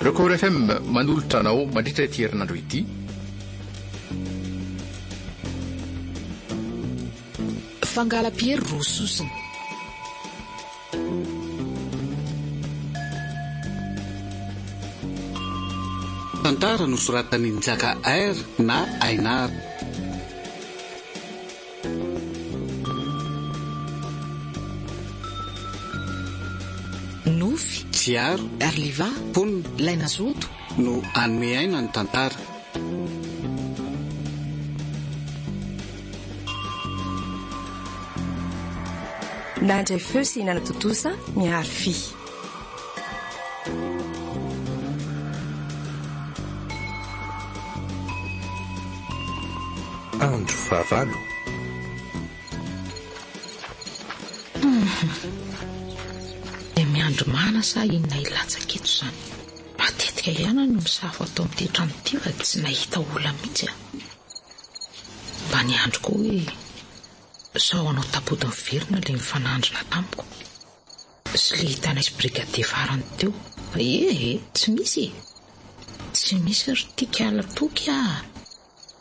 Record FM manolotra anao mandritra ity herinandro ity. Fangala-Pierre Rososina. Tantara nosoratany Njaka R na Ainar. Nofy, Tsiaro, Arliva, Ponina, Lainazoto no anome aina ny tantara. Nandray feo sy hinana totosa miaro fi. Andro fahavalo. Miandro mana sa inona ilatsaketo izany. Matetika ihany no misafo atao amin'ity trano ity fa tsy nahita olona mihitsy. Mba niandro koa hoe sao anao tapody miverina ilay mifanandrina tamiko. Sy le hitanay sy brigadier farany teo. Tsy misy. Tsy misy ry tika alatoky ah.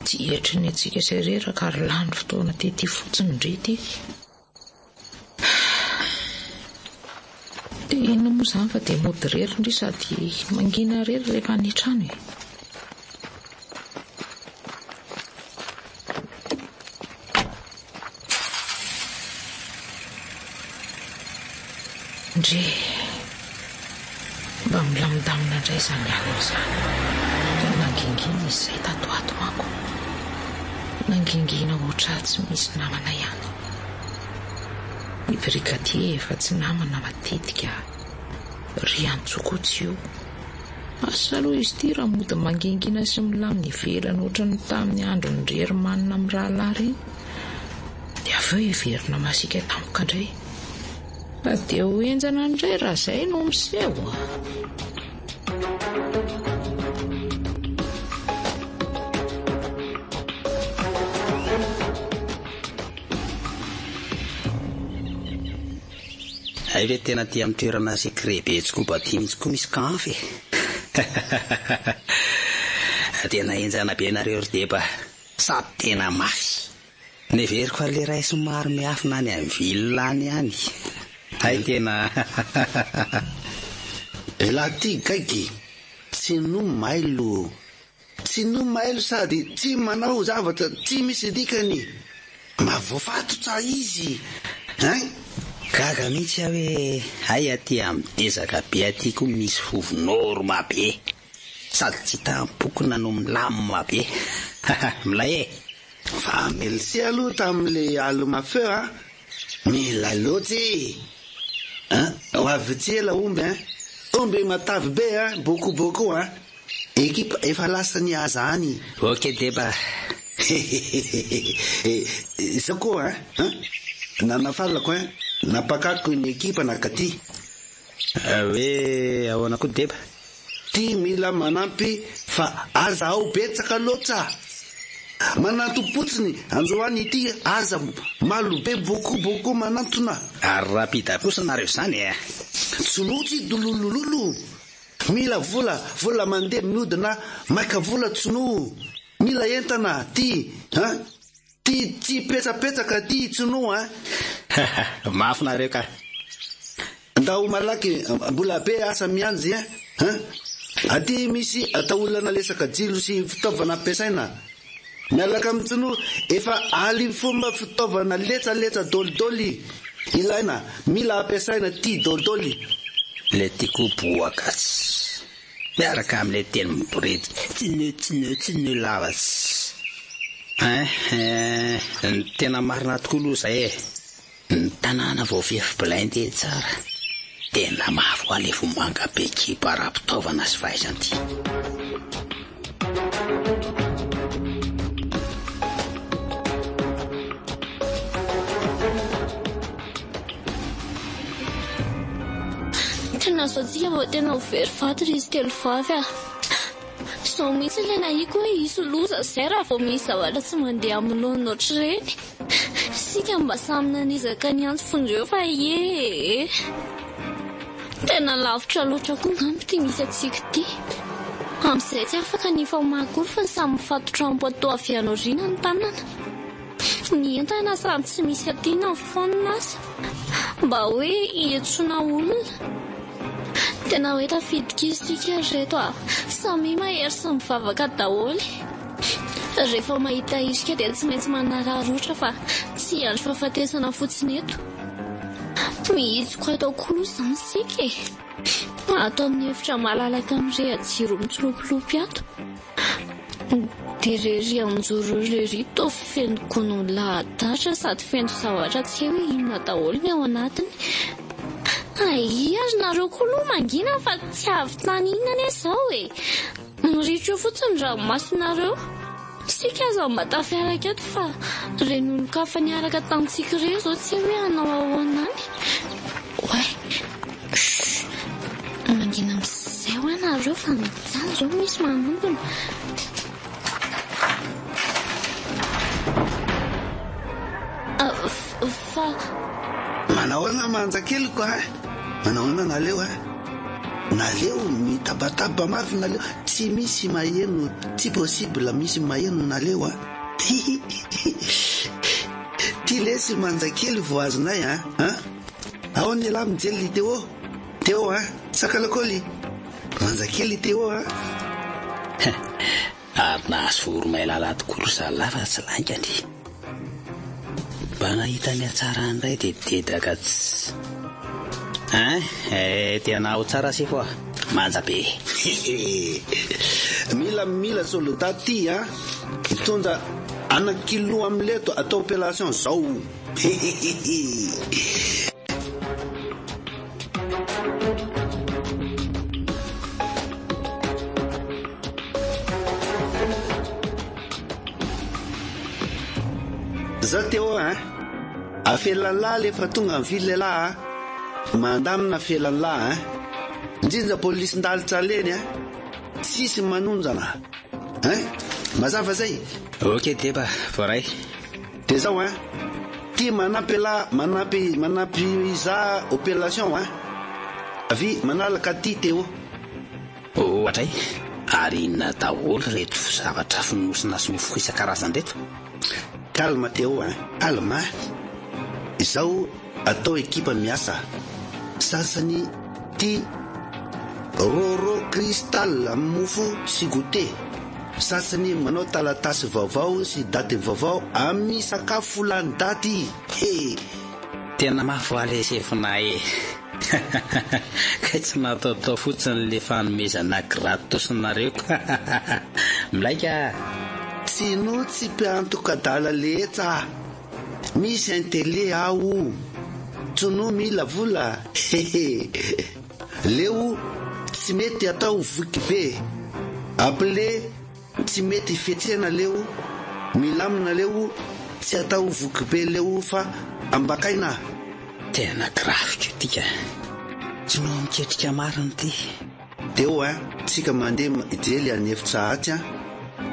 Tsy hietry ny antsika izay reraka ary lany fotoana tety fotsiny ndrety. Dia inona moa izany fa dia mody rery indry sady mangina rery rehefa ny trano e. Ndre mba milamindamina indray izany alina izany. Ka nangingina izay tatoato manko. Nangingina oatra tsy misy namana ihany. Ny brigadier efa tsy namana matetika. Ry antsokotsy io. Asa aloha izy ity raha mody mangingina sy milamina ivelana oatra ny tamin'ny andro ny rery manina amin'ny rahalahy iny. Dia avy eo iverina masika tampoka indray. Fa dia ho enjana indray raha izay no miseho. Ay ve tena tia amin'ny toerana sekre betsy mba tia mihitsy koa misy kafe. Tena enjana be nareo ry deba. Sady tena mafy. Neveriko fa le ray somary miafina any amin'ny vilany ihany. Ay tena. Laha ty kaiky tsy no mailo. Tsy no mailo sady tsy manao zavatra tsy misy dikany. Mavoafatotra izy. Gaga mihitsy aho hoe ay aty amin'ny desaka be aty koa misy fovinorma be. Sady tsy tampokona no milamina be. Milay e. Fa melsi aloha tamin'le alomafeo mila loatsy. Ho avy tsela omby omby matavy be boko ekipa efa lasa ny azany. Ok deba. Isa koa nanafalako napakatiko ny ekipa nakaty. Hoe ahoana koa deba? Ty mila manampy fa aza ao betsaka loatra. Mananto-potsiny androany ity aza malobe boko manantona. Ary rapida kosa nareo izany Tsolotsy dololololo. Mila vola mandeha miodina maka vola tsono. Mila entana ty tsy petsapetsaka ty tsono Mafy nareo ka. Ndao malaky mbola be asa mianjy aty misy ataolana lesaka jilo sy fitaovana ampiasaina. Mialaka amin'ny tsono efa aly fomba fitaovana letsa dolidoly ilaina. Mila ampiasaina ty dolidoly. Le tiako boakatsy. Miaraka amin'le teny miboredy tsino lavatsy. Tena marina tokoa aloha izay ny tanàna vao fefiblainty tsara. Tena mafy le fomanga be ekipa ara-pitaovana sy fahaizanty. Tena soatsika vao tena ho very fatry izy telo vavy Sao mihitsy ilay nahiko hoe iso loza izay raha vao misy zavatra tsy mandeha aminao ohatr'ireny. Sika mba samy nanizaka ny antsy fondreo fa tena lavitra loatra koa ngambo ty misy atsika ty amin'izay tsy afaka ny famahakory fa samy mifatotra ampoatao avy anoriana ny tanana ny entana samy tsy misy atiana ny fonina aza mba hoe hietsoana olona tena hoe tafidika isika reto samy mahery sy mivavaka daholy rehefa mahita isika dia tsy maintsy manararotra fa tsy andro fahafatesana fotsiny eto mihitsiko atao kolo izany sika atao amin'ny efitra malalaka amin'ny rehajiro mitsolopilopy ato dia rery amin'joro rery to fenokony lahadatra sady fento zavatra tsy hoe inona daholo ny ao anatiny azy nareo koloha mangina fa tsy avy tany inona izao miritra eo fotsiny ranomasinareo sika aza mba tafiaraka eto fa reny olo-kafa niaraka tamintsika ireny izao tsy hoe hanao ahoanany mangina amin'izay ho anareo fa mijany izao misy manombona fa manahoana manjakeliko manahoana naleo mitabataba mafy naleo tsy misy maheno tsy possible misy maheno naleo ty lesy manjakely voazinay ao ny lahy mijely teo sakalakôly manjakely teo ary nahasoro mailala tokolo zalafa tsy laingany mba nahita ny atsara andray dia dedaka tena ho tsara sy foa manja be mila soldat ty mitondra anakilo amleto atao opération zao za teo afelanlahy lefa tonga amin'ny vily lehilahy mandamina felanlahy indrindra polisy ndalitra leny sisy manonjana mazava zay ok deba voray de zao ty manampy za opération avy manalaka ty teo ohatray ary inona daholo reto zavatra finosina sy mofo isan-karazany reto kalma teo kalma izao atao ekipa miasa sasany ty roro cristal mofo sy goûté sasany manao talatasy vaovao sy daty vaovao amin'ny sakafo lany daty tena mafoalesefinahy ka tsy nataotao fotsiny le fanomezana gratosynareo milaika tsy no tsy mpiantoka-dala lehetsa misy intele ao tsono mila vola leo tsy mety atao voky be appelé tsy mety fetsena leo milamina leo tsy atao voky be leo fa ambakaina tena grafika tika tsy no miketrika mariny ty teo tsika mandeha ijely any efitra aty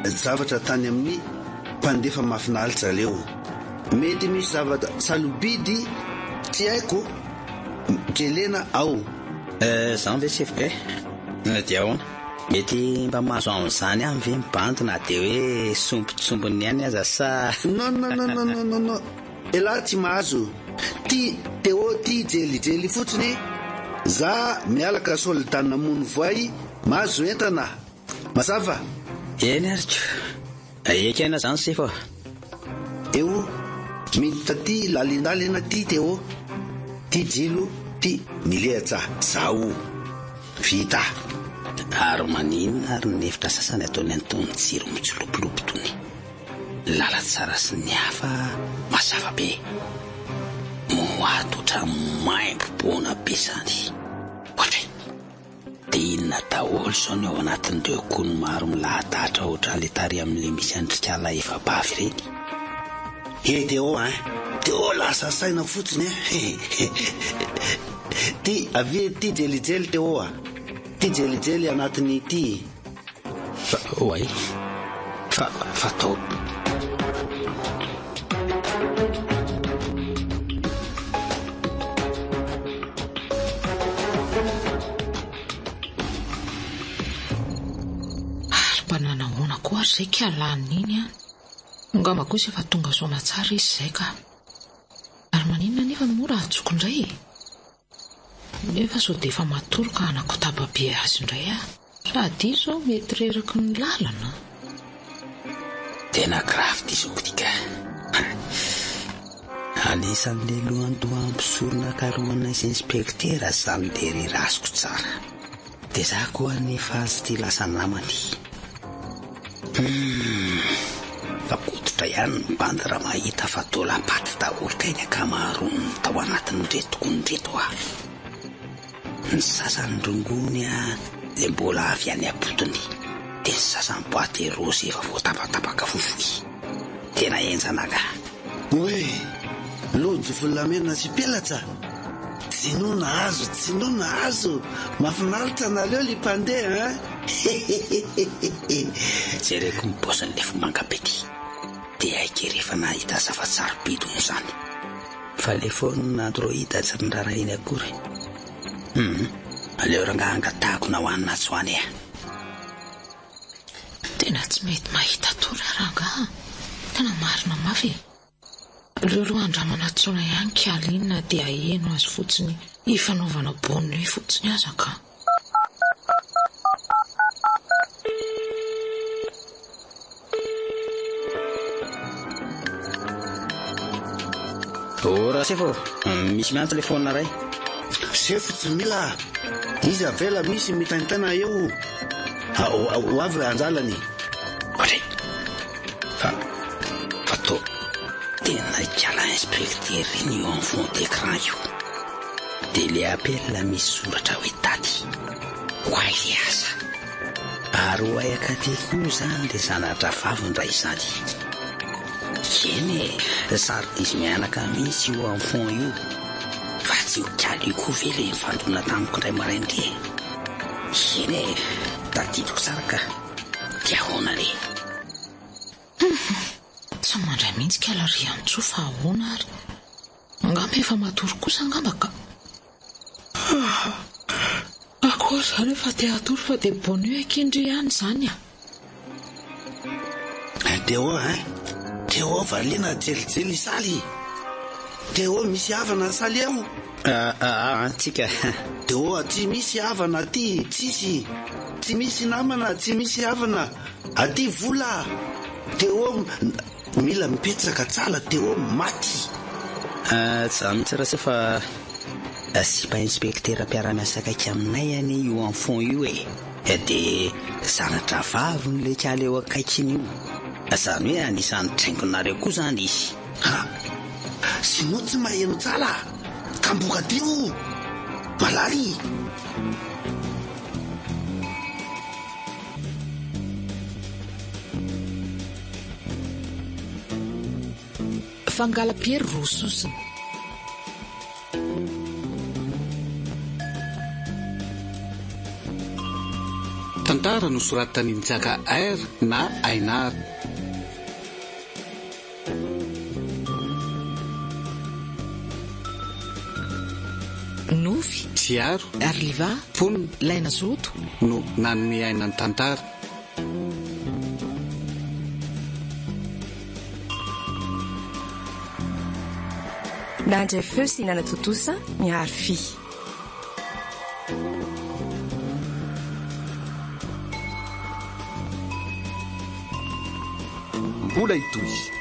zavatra tany amin'ny mpandefa mafinalitra leo mety misy zavatra salobidy tsy haiko kelena ao zany ve sefo dia ahoana mety mba mahazo amin'izany any ve mibantona dia hoe sombotsombony ihany aza sa non ela tsy mahazo ty teo ty jelijely fotsiny za mialaka soldanina mono voay mahazo entana mazava eny aritro ekena zany sefo eo miditra ty lalindalina ty teo ty jilo ty milehatra zao vita ary maninona ary nefitra sasany ataony antony jiro mitsolopilopy tony lala tsara sy ny hafa mazava be moatotra maimboboana be zany ohatra dia inona daholo zao ny ao anatin'ireo kony maro milahadatra ohatra le tary amin'le misy andrikala efa bavy reny teo lasa saina fotsiny ty avy ty jelijely teo ty jelijely anatiny ty oay fa tao ka nanahoana koa ary zay kialanina iny a. Ngamba kosa efa tonga soana tsara izy zay ka. Ary maninona nefa mora atsoko indray. Nefa sao dia efa matory ka anakotaba be azy indray a. Sady izao mety reraky ny lalana. Tena grave ty zoko tika. Anisan'le lohandohampisorona karohana sy inspektera zany le reraziko tsara. Dia za koa nefa azy ty lasa namany. Fakototra ihany ny bandy raha mahita fa tolapaty daholo kainy akamaroany tao anatin'ny retoko ny reto a. Ny sasany rongony a le mbola avy any apotony, dia ny sasany boaty rosy efa voatapatapaka fofoy. Tena enjana ka. Oe, lojy volamena sy pelatsa. Tsinoana azo. Mahafinaritra nareo li mpandeha, jereko mibosany le fomangapety. Dia aike rehefa nahita zavatsarom-bidy moa zany. Fa le phone Android tsy nirarahiny akory. Aleo ranga angatahako na hoanina tsy hoany e. Tena tsy mety mahita tory ranga. Tena marina mafy. Lolo andramana tsona ihany kialinina dia aheno azy fotsiny ifanaovana bonne fotsiny aza ka. Ora sefo, misy miantso le phone ray. Sefo tsy mila. Izy avela misy mitaintana eo. Ho avy anjalany. Otre. Fa to. Tena kiala inspecteur iny eo amin'ny fond d'écran io. Dia le appel misy soratra hoe daty. Hoay le asa. Ary hoay akaty koa zany le zanatra vavindray izany. Eny sary diso mianaka misy io amin'ny fond io. Fa tsy ho kiala io koa ve le nifandona tamiko indray maraindray. Eny tadidiko tsara ka. Dia ahoana le. Tsy mandray mihitsy kiala riantso fa ahoana ary. Ngamba efa matory kosa ngamba ka. Akory zany efa te atory fa dia bonne ekindry ihany zany a. Teo valina jelijely saly. Teo misy havana saly eo. Tsika. Teo aty misy havana aty tsisy. Tsy misy namana, tsy misy havana. Aty vola. Teo mila mipetraka tsala, teo maty. Tsy mitsy raha se fa sipa inspektera mpiara-miasa akaiky aminay any io amin'ny fond io e. Dia zanatra vavy le kiala eo akaikiny io. Zany hoe anisan'ny traingonareo koa zany izy. Sy moa tsy maheno tsala. Kamboka teo. Malaly. Fangala-piery rososiny. Tantara nosoratany Njaka R na Ainar. Novy, Tsiaro, Arliva, Ponina Laina Zoto no nanome aina ny tantara. Nandray feo sy hinana totosa mihary fy. Mbola itoy